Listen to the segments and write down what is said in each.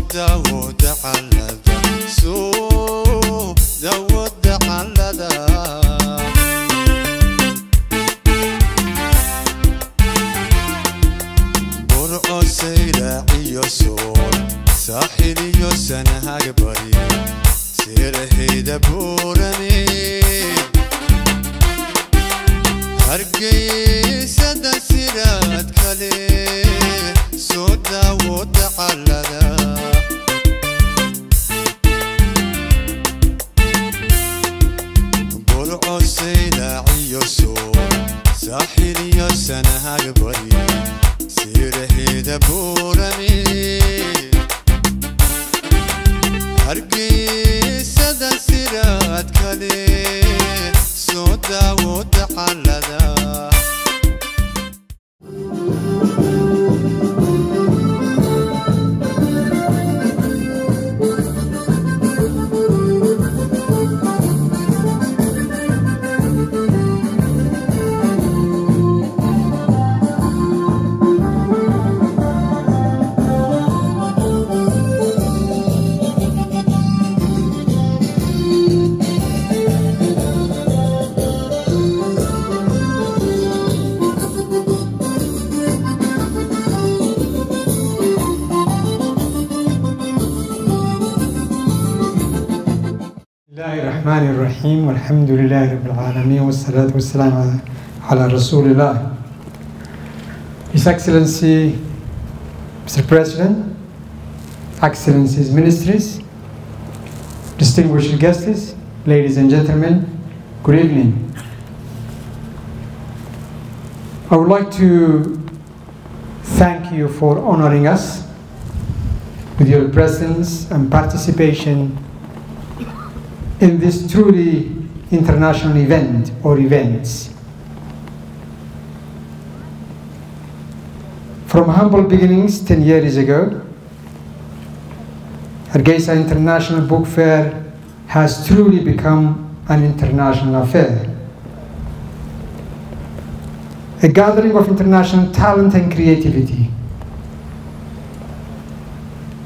Daawo dacalada Daawo dacalada Sayla iyo sool saaxil iyo sanahaga bari sirahayda buurani Hargeisa siraad kale soo daawo dacalada Burco sayla iyo sool saaxil iyo sanahaga bari Sirahayda buurani Hargeisa siraad kale soo daawo dacalada الرحمن الرحيم والحمد لله رب العالمين والصلاة والسلام على رسول الله. His Excellency Mr. President, Excellencies Ministries, distinguished guests, ladies and gentlemen, good evening. I would like to thank you for honoring us with your presence and participation in this truly international event or events. From humble beginnings 10 years ago, Hargeisa International Book Fair has truly become an international affair. A gathering of international talent and creativity.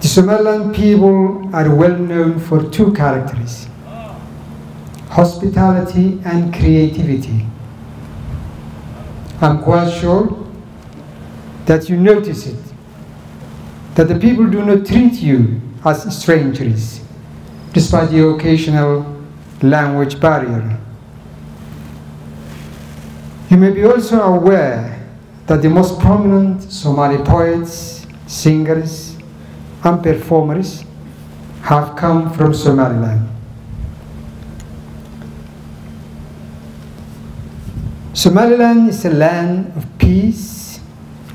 The Somaliland people are well known for two characters: hospitality and creativity. I'm quite sure that you notice it, that the people do not treat you as strangers, despite the occasional language barrier. You may be also aware that the most prominent Somali poets, singers, and performers have come from Somaliland. Somaliland is a land of peace,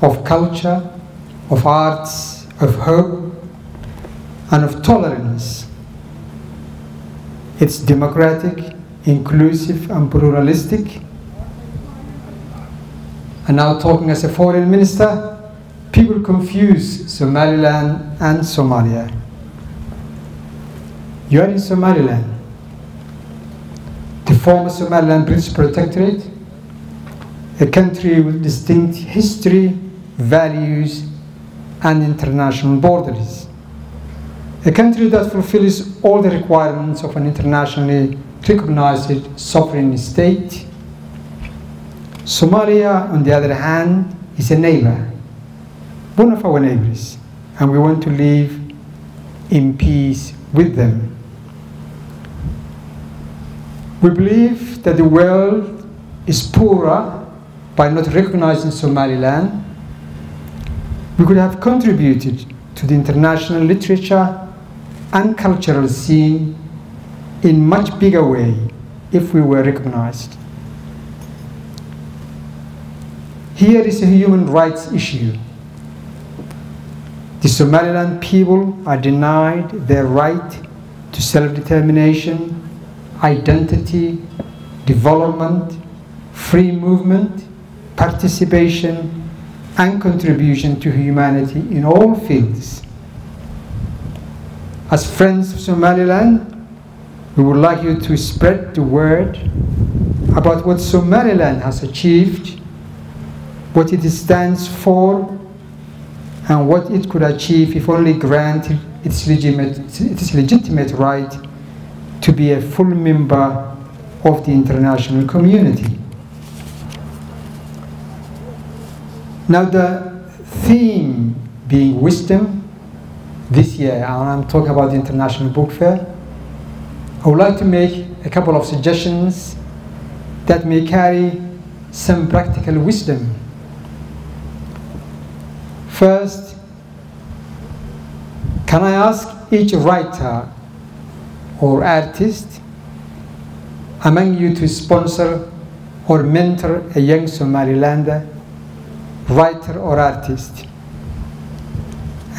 of culture, of arts, of hope, and of tolerance. It's democratic, inclusive, and pluralistic. And now, talking as a foreign minister, people confuse Somaliland and Somalia. You are in Somaliland, the former Somaliland British Protectorate, a country with distinct history, values, and international borders. A country that fulfills all the requirements of an internationally recognized sovereign state. Somalia, on the other hand, is a neighbor, one of our neighbors, and we want to live in peace with them. We believe that the world is poorer by not recognizing Somaliland. We could have contributed to the international literature and cultural scene in much bigger way if we were recognized. Here is a human rights issue. The Somaliland people are denied their right to self-determination, identity, development, free movement, participation, and contribution to humanity in all fields. As friends of Somaliland, we would like you to spread the word about what Somaliland has achieved, what it stands for, and what it could achieve if only granted its legitimate right to be a full member of the international community. Now the theme being wisdom this year, and I'm talking about the International Book Fair, I would like to make a couple of suggestions that may carry some practical wisdom. First, can I ask each writer or artist among you to sponsor or mentor a young Somalilander, writer or artist?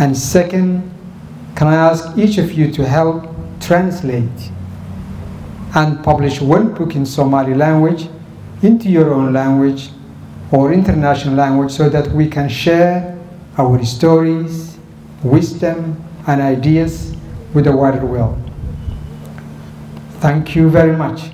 And second, can I ask each of you to help translate and publish one book in Somali language into your own language or international language so that we can share our stories, wisdom, and ideas with the wider world? Thank you very much.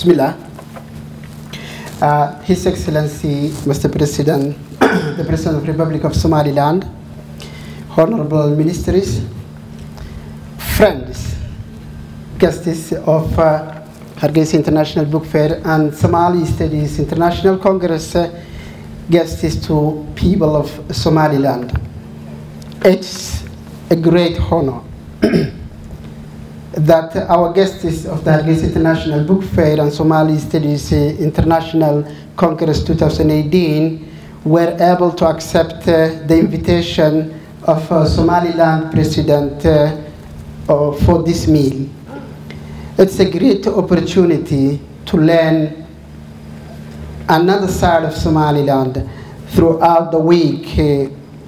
Bismillah. His Excellency, Mr. President, the President of the Republic of Somaliland, Honorable Ministers, friends, guests of Hargeisa International Book Fair and Somali Studies International Congress, guests to people of Somaliland. It's a great honor that our guests of the Hargeisa International Book Fair and Somali Studies International Congress 2018 were able to accept the invitation of Somaliland President for this meal. It's a great opportunity to learn another side of Somaliland. Throughout the week,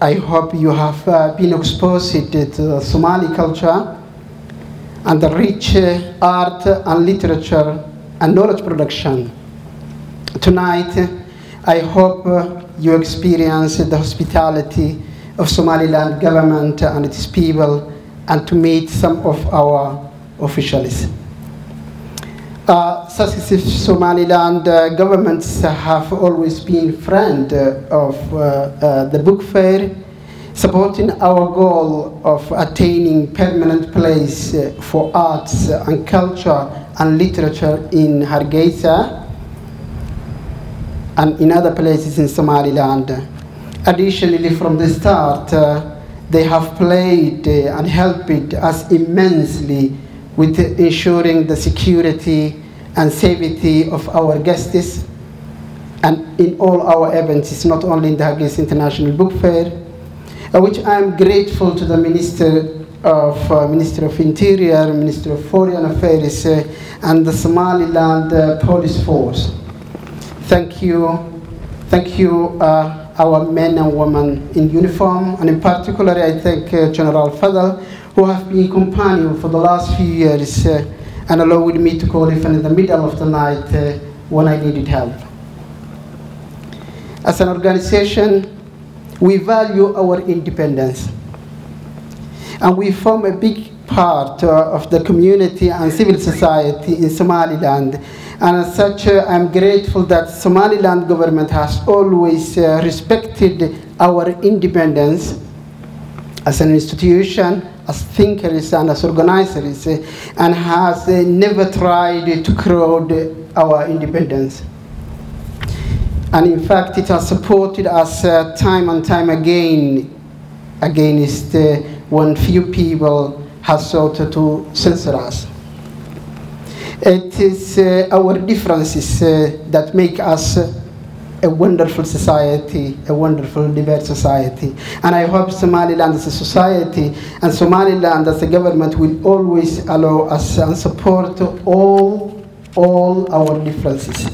I hope you have been exposed to Somali culture and the rich art and literature and knowledge production. Tonight, I hope you experience the hospitality of Somaliland government and its people and to meet some of our officials. Successive Somaliland governments have always been friends of the book fair supporting our goal of attaining permanent place for arts and culture and literature in Hargeisa and in other places in Somaliland. Additionally, from the start, they have played and helped us immensely with ensuring the security and safety of our guests and in all our events, not only in the Hargeisa International Book Fair, which I am grateful to the Minister of Interior, Minister of Foreign Affairs, and the Somaliland Police Force. Thank you, our men and women in uniform, and in particular I thank General Fadal, who have been companion for the last few years and allowed me to call even in the middle of the night when I needed help. As an organization, we value our independence, and we form a big part of the community and civil society in Somaliland. And as such, I'm grateful that Somaliland government has always respected our independence as an institution, as thinkers and as organizers, and has never tried to crowd our independence. And in fact, it has supported us time and time again against when few people have sought to censor us. It is our differences that make us a wonderful society, a wonderful diverse society. And I hope Somaliland as a society and Somaliland as a government will always allow us and support all our differences.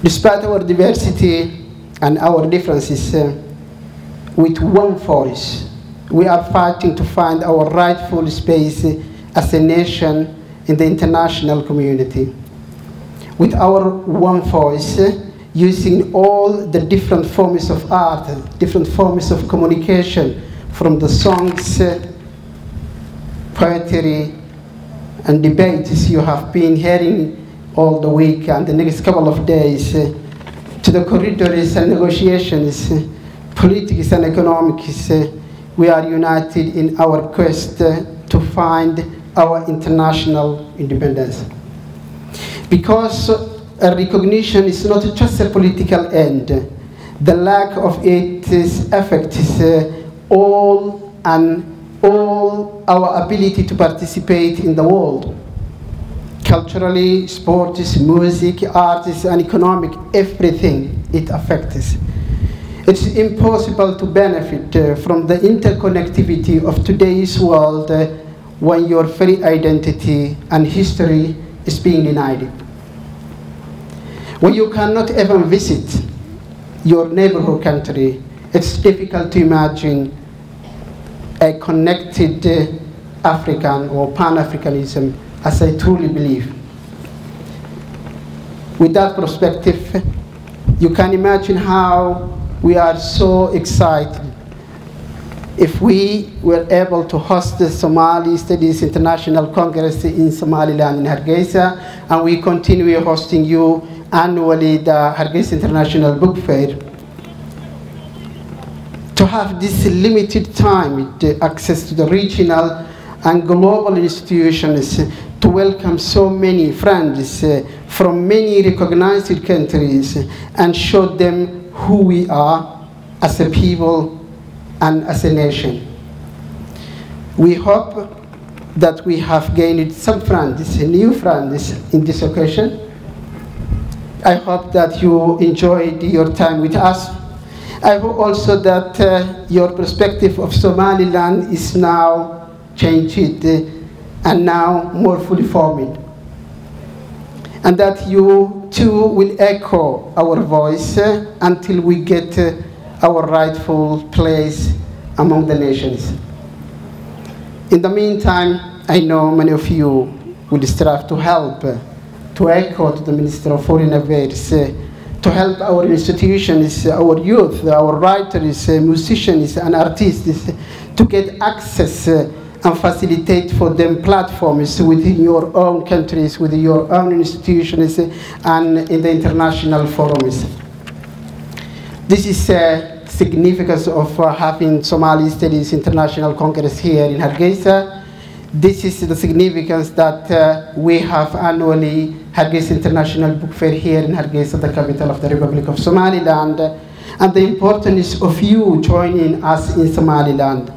Despite our diversity and our differences, with one voice, we are fighting to find our rightful space as a nation in the international community. With our one voice, using all the different forms of art, different forms of communication, from the songs, poetry, and debates you have been hearing all the week and the next couple of days, to the corridors and negotiations, politics and economics, we are united in our quest to find our international independence. Because a recognition is not just a political end, the lack of its affects all our ability to participate in the world. Culturally, sports, music, arts, and economic, everything it affects. It's impossible to benefit from the interconnectivity of today's world when your very identity and history is being denied. When you cannot even visit your neighborhood country, it's difficult to imagine a connected African or Pan-Africanism, as I truly believe. With that perspective, you can imagine how we are so excited if we were able to host the Somali Studies International Congress in Somaliland in Hargeisa, and we continue hosting you annually the Hargeisa International Book Fair. To have this limited time with access to the regional and global institutions, to welcome so many friends from many recognized countries and show them who we are as a people and as a nation. We hope that we have gained some friends, new friends in this occasion. I hope that you enjoyed your time with us. I hope also that your perspective of Somaliland is now changed and now more fully formed. And that you too will echo our voice until we get our rightful place among the nations. In the meantime, I know many of you will strive to help, to echo to the Minister of Foreign Affairs, to help our institutions, our youth, our writers, musicians, and artists to get access and facilitate for them platforms within your own countries, within your own institutions, and in the international forums. This is significance of having Somali Studies International Congress here in Hargeisa. This is the significance that we have annually Hargeisa International Book Fair here in Hargeisa, the capital of the Republic of Somaliland, and the importance of you joining us in Somaliland.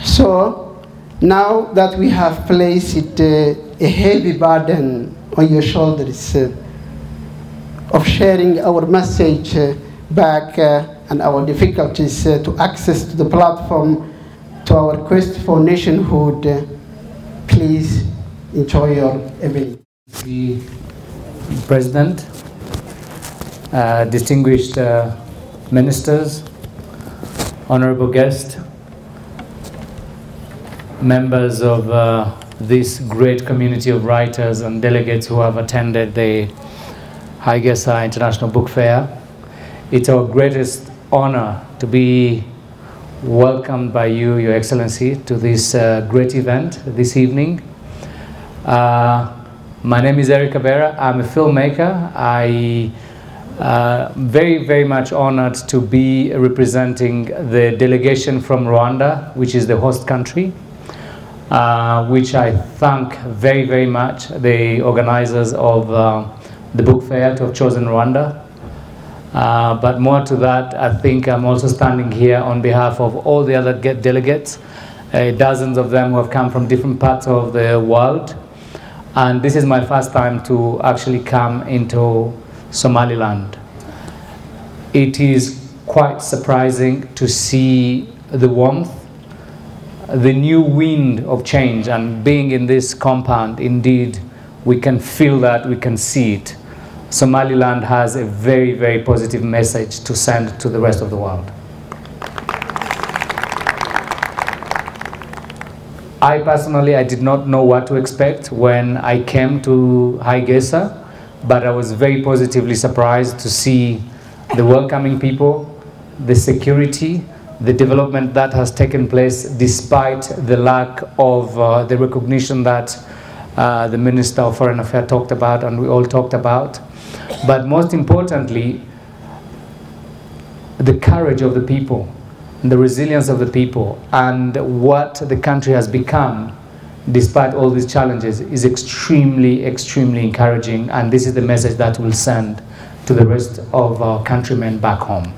So now that we have placed a heavy burden on your shoulders of sharing our message back and our difficulties to access to the platform, to our quest for nationhood, please enjoy your evening. The President, distinguished ministers, honorable guests, members of this great community of writers and delegates who have attended the Hargeisa International Book Fair. It's our greatest honor to be welcomed by you, Your Excellency, to this great event this evening. My name is Eric Abera. I'm a filmmaker. I very, very much honored to be representing the delegation from Rwanda, which is the host country, which I thank very, very much the organizers of the book fair to have chosen Rwanda. But more to that, I think I'm also standing here on behalf of all the other delegates, dozens of them who have come from different parts of the world. And this is my first time to actually come into Somaliland. It is quite surprising to see the warmth, the new wind of change, and being in this compound, indeed, we can feel that, we can see it. Somaliland has a very, very positive message to send to the rest of the world. I personally, I did not know what to expect when I came to Hargeisa, but I was very positively surprised to see the welcoming people, the security, the development that has taken place despite the lack of the recognition that the Minister of Foreign Affairs talked about and we all talked about. But most importantly, the courage of the people, the resilience of the people, and what the country has become despite all these challenges is extremely, extremely encouraging, and this is the message that we'll send to the rest of our countrymen back home.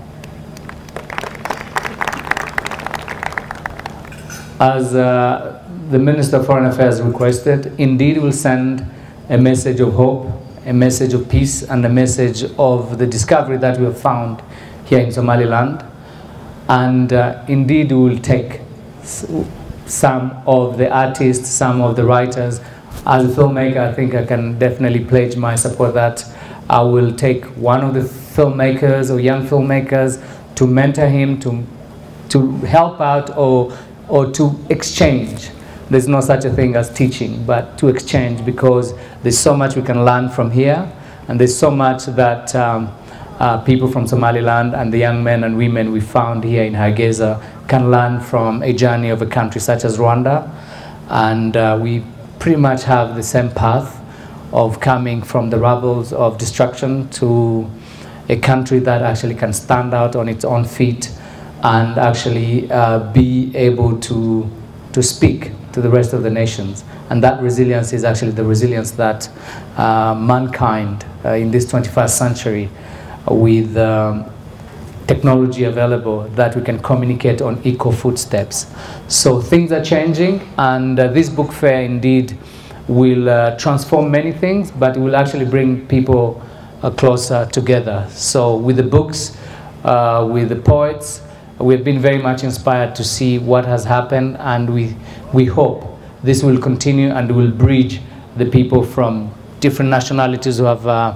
As the Minister of Foreign Affairs requested, indeed we'll send a message of hope, a message of peace, and a message of the discovery that we have found here in Somaliland. And indeed we will take some of the artists, some of the writers. As a filmmaker, I think I can definitely pledge my support that I will take one of the filmmakers or young filmmakers to mentor him, to help out or to exchange. There's no such a thing as teaching, but to exchange, because there's so much we can learn from here, and there's so much that people from Somaliland and the young men and women we found here in Hargeisa can learn from a journey of a country such as Rwanda. And we pretty much have the same path of coming from the rubbles of destruction to a country that actually can stand out on its own feet and actually be able to speak to the rest of the nations. And that resilience is actually the resilience that mankind in this 21st century, with technology available, that we can communicate on equal footsteps. So things are changing, and this book fair indeed will transform many things, but it will actually bring people closer together. So with the books, with the poets, we've been very much inspired to see what has happened, and we hope this will continue and will bridge the people from different nationalities who have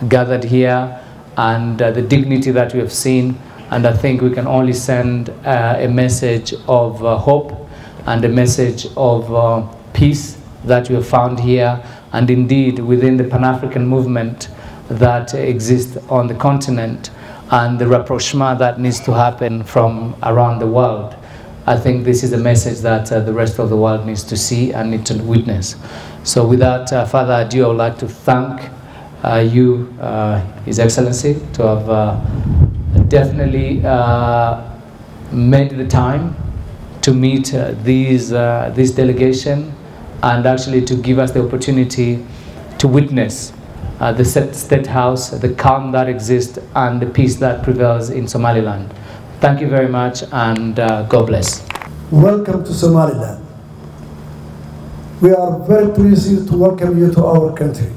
gathered here, and the dignity that we have seen. And I think we can only send a message of hope and a message of peace that we have found here, and indeed within the Pan-African movement that exists on the continent, and the rapprochement that needs to happen from around the world. I think this is a message that the rest of the world needs to see and need to witness. So without further ado, I would like to thank you, His Excellency, to have definitely made the time to meet this delegation and actually to give us the opportunity to witness the State House, the calm that exists and the peace that prevails in Somaliland. Thank you very much, and God bless. Welcome to Somaliland. We are very pleased to welcome you to our country.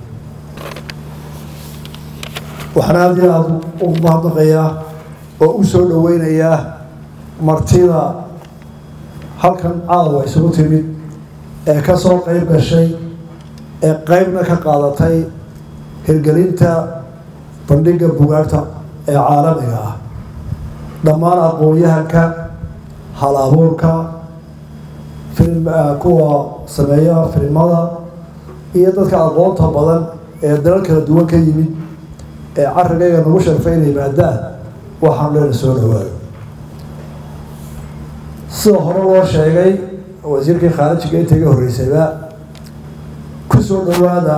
waxaan aad iyo aad ugu mahadnaqayaa oo u soo dhaweynayaa martida halkan caawa isugu timid ee ka soo qayb gashay ee qaybna ka qaadatay hirgelinta bandhigga buugaagta ee caalamiga ah dhammaan aqoon-yahanka hal-abuurka kuwa sameeya filimada iyo dadka aqoonta badan ee dalal kala duwan ka yimid ee carrigayga nagu sharfay inay yimaadaan waxaan leena soo dhawaado sida hore loo sheegay wasiirkii khaarijiga inta iga horreysayba ku soo dhawaada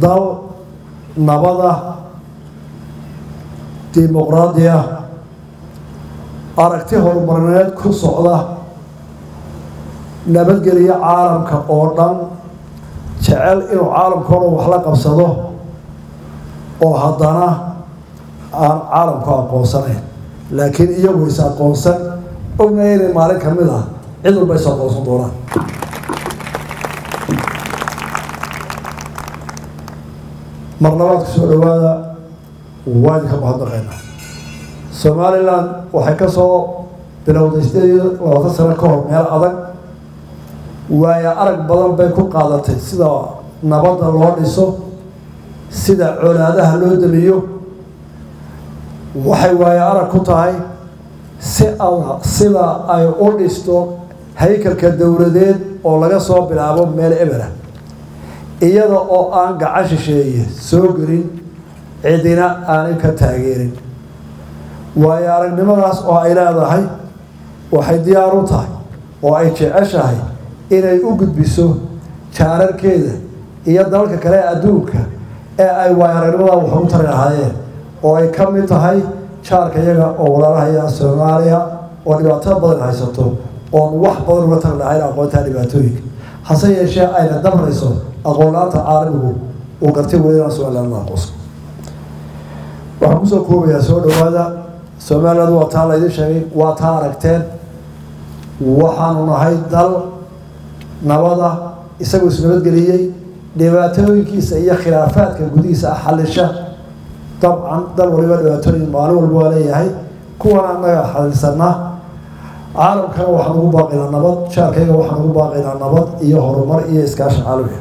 dal nabada dimuqraadiya aragti horumarineed ku socda nabadgeliya caalamka oo dhan jecel inuu caalamka oo dhan wax la qabsado oo haddana aan caalamku aqoonsanayn laakiin iyagu is aqoonsan ognahay inay maalin ka mid ah cid walba is aqoonsan doonaan mar labaad ku soo dhawaada waa idinka mahadnaqaynaa Somaliland waxay ka soo bilowday 20 sano ka hor meel adag waaya arag badan bay ku qaadatay sida nabadda loo dhiso sida colaadaha loo damiyo waxay waaya arag ku tahay sida ay u dhisto haykalka dowladeed oo laga soo bilaabo meel ebera iyada oo aan gacan shisheeye soo gelin cidina aanay ka taageerin waaya aragnimadaas oo ay leedahay waxay diyaar u tahay oo ay jeceshahay inay u gudbiso jaararkeeda iyo dalka kale adduunka ee ay waaya aragnimada wax u tari lahaayeen oo ay ka mid tahay jaarka iyaga oo walaalahaya Soomaaliya oo dhibaato badan haysato oo wax badan uga tari lahayn aqoonta dhibaatooyinka hase yeeshee ayna dabrayso aqoonta caalamigu oo gartay weeyaan Somaliland aqoonsi waxaan kusoo koobayaa soo dhawaada Somaliland waa taa la idin sheegay waa taa aragteen waxaanu nahay dal nabada isagoo isnabadgeliyey dhibaatooyinkiisa iyo khilaafaadka gudihiisa xallisha dabcan dal waliba dhibaatooyin maalin walba waa leeyahay kuwan annaga xallisana caalamkana waxaan ugu baaqaynaa nabad jaarkayga waxaan ugu baaqaynaa nabad iyo horumar iyo iskaashi caalami